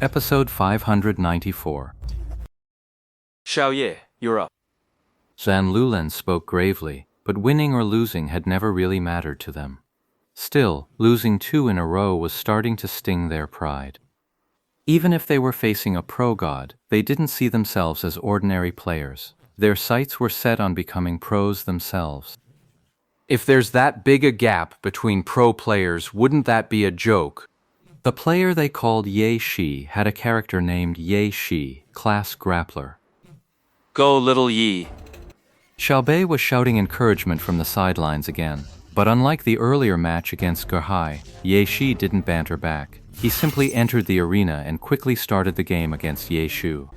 Episode 594. Xiaoye, you're up. Zhan Lulan spoke gravely, but winning or losing had never really mattered to them. Still, losing 2 in a row was starting to sting their pride. Even if they were facing a pro god, they didn't see themselves as ordinary players. Their sights were set on becoming pros themselves. If there's that big a gap between pro players, wouldn't that be a joke? The player they called Ye Shi had a character named Ye Shi, class grappler. Go, little Yi. Xiaobei was shouting encouragement from the sidelines again, but unlike the earlier match against Gerhai, Ye Shi didn't banter back. He simply entered the arena and quickly started the game against Ye Shu.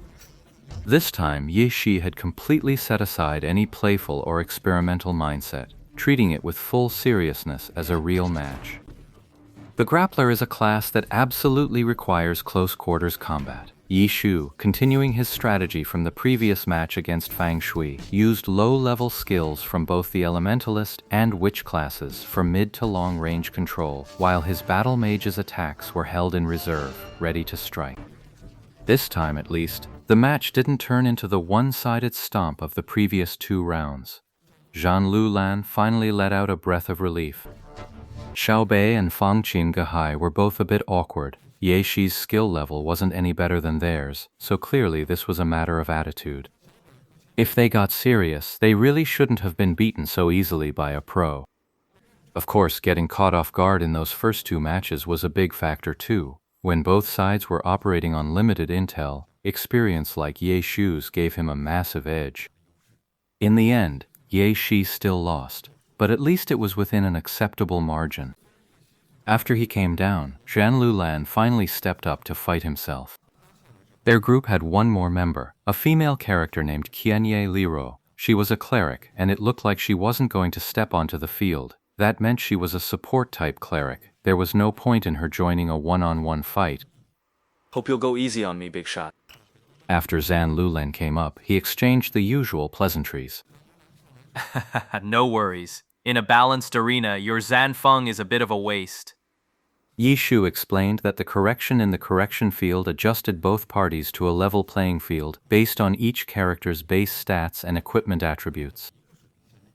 This time, Ye Shi had completely set aside any playful or experimental mindset, treating it with full seriousness as a real match. The grappler is a class that absolutely requires close quarters combat. Ye Shu, continuing his strategy from the previous match against Fang Shui, used low-level skills from both the Elementalist and Witch classes for mid to long-range control, while his Battle Mage's attacks were held in reserve, ready to strike. This time, at least, the match didn't turn into the one-sided stomp of the previous 2 rounds. Zhan Lulan finally let out a breath of relief. Xiaobei and Fangqin Gehai were both a bit awkward. Ye Shi's skill level wasn't any better than theirs, so clearly this was a matter of attitude. If they got serious, they really shouldn't have been beaten so easily by a pro. Of course, getting caught off guard in those first 2 matches was a big factor too. When both sides were operating on limited intel, experience like Ye Shu's gave him a massive edge. In the end, Ye Shi still lost, but at least it was within an acceptable margin. After he came down, Zhan Lulan finally stepped up to fight himself. Their group had one more member, a female character named Qianye Liro. She was a cleric, and it looked like she wasn't going to step onto the field. That meant she was a support-type cleric. There was no point in her joining a one-on-one fight. Hope you'll go easy on me, big shot. After Zhan Lulan came up, he exchanged the usual pleasantries. No worries. In a balanced arena, your Zanfeng is a bit of a waste. Ye Shu explained that the correction in the correction field adjusted both parties to a level playing field based on each character's base stats and equipment attributes.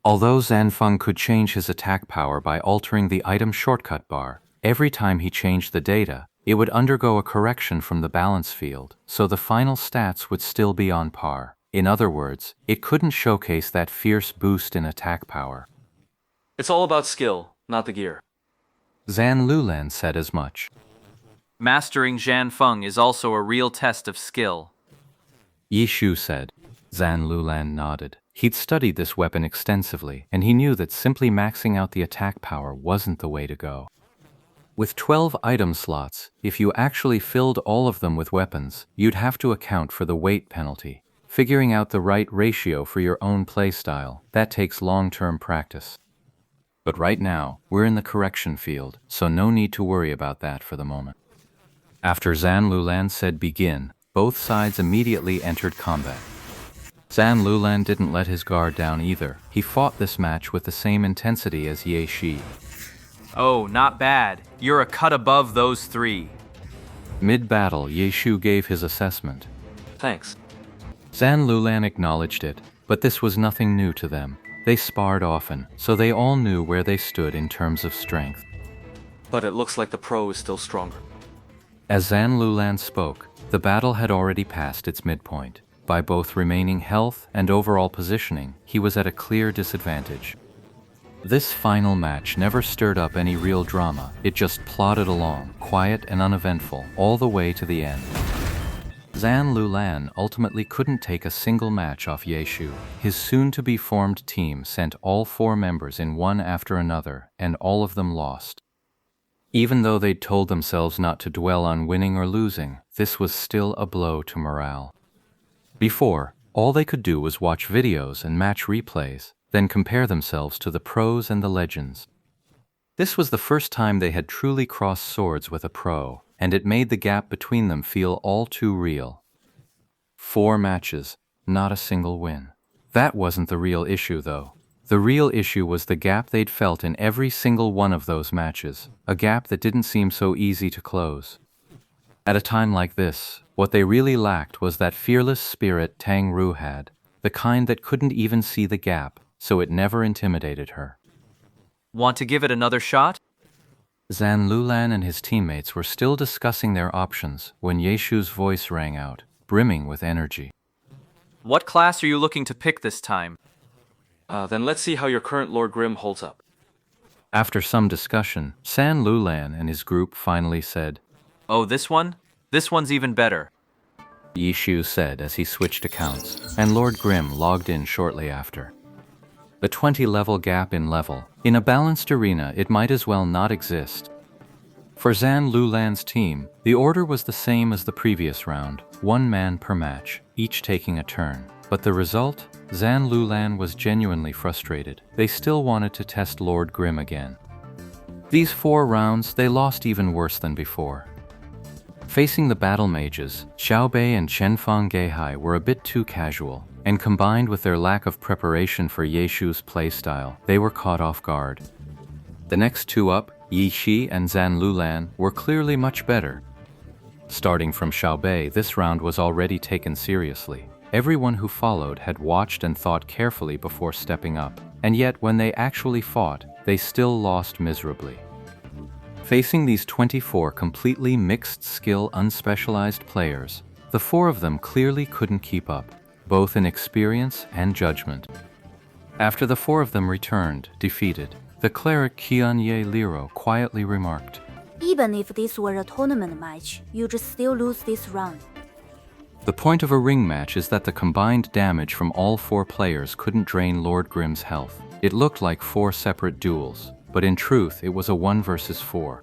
Although Zanfeng could change his attack power by altering the item shortcut bar, every time he changed the data, it would undergo a correction from the balance field, so the final stats would still be on par. In other words, it couldn't showcase that fierce boost in attack power. It's all about skill, not the gear. Zhan Lulan said as much. Mastering Zanfeng is also a real test of skill. Ye Shu said. Zhan Lulan nodded. He'd studied this weapon extensively, and he knew that simply maxing out the attack power wasn't the way to go. With 12 item slots, if you actually filled all of them with weapons, you'd have to account for the weight penalty. Figuring out the right ratio for your own playstyle, that takes long-term practice. But right now, we're in the correction field, so no need to worry about that for the moment. After Zhan Lulan said begin, both sides immediately entered combat. Zhan Lulan didn't let his guard down either. He fought this match with the same intensity as Ye Shi. Oh, not bad. You're a cut above those 3. Mid-battle, Ye Shu gave his assessment. Thanks. Zhan Lulan acknowledged it, but this was nothing new to them. They sparred often, so they all knew where they stood in terms of strength. But it looks like the pro is still stronger. As Zhan Lulan spoke, the battle had already passed its midpoint. By both remaining health and overall positioning, he was at a clear disadvantage. This final match never stirred up any real drama. It just plodded along, quiet and uneventful, all the way to the end. Zhan Lulan ultimately couldn't take a single match off Ye Shu. His soon-to-be formed team sent all 4 members in one after another, and all of them lost. Even though they'd told themselves not to dwell on winning or losing, this was still a blow to morale. Before, all they could do was watch videos and match replays, then compare themselves to the pros and the legends. This was the first time they had truly crossed swords with a pro, and it made the gap between them feel all too real. 4 matches, not a single win. That wasn't the real issue, though. The real issue was the gap they'd felt in every single one of those matches, a gap that didn't seem so easy to close. At a time like this, what they really lacked was that fearless spirit Tang Ru had, the kind that couldn't even see the gap, so it never intimidated her. Want to give it another shot? Zan Lulan and his teammates were still discussing their options when Yeshu's voice rang out, brimming with energy. What class are you looking to pick this time? Then let's see how your current Lord Grim holds up. After some discussion, San Lulan and his group finally said, Oh, this one? This one's even better. Yeshu said as he switched accounts, and Lord Grim logged in shortly after. The 20-level gap in level. In a balanced arena, it might as well not exist. For Zan Lulan's team, the order was the same as the previous round, 1 man per match, each taking a turn. But the result? Zan Lulan was genuinely frustrated. They still wanted to test Lord Grim again. These 4 rounds, they lost even worse than before. Facing the battle mages, Xiaobei and Chenfang Geihai were a bit too casual, and combined with their lack of preparation for Yeshu's playstyle, they were caught off guard. The next 2 up, Yi Shi and Zan Lulan, were clearly much better. Starting from Xiaobei, this round was already taken seriously. Everyone who followed had watched and thought carefully before stepping up, and yet when they actually fought, they still lost miserably. Facing these 24 completely mixed-skill, unspecialized players, the 4 of them clearly couldn't keep up, both in experience and judgment. After the 4 of them returned, defeated, the cleric Qianye Liro quietly remarked, Even if this were a tournament match, you'd still lose this round. The point of a ring match is that the combined damage from all 4 players couldn't drain Lord Grim's health. It looked like 4 separate duels, but in truth it was a 1 versus 4.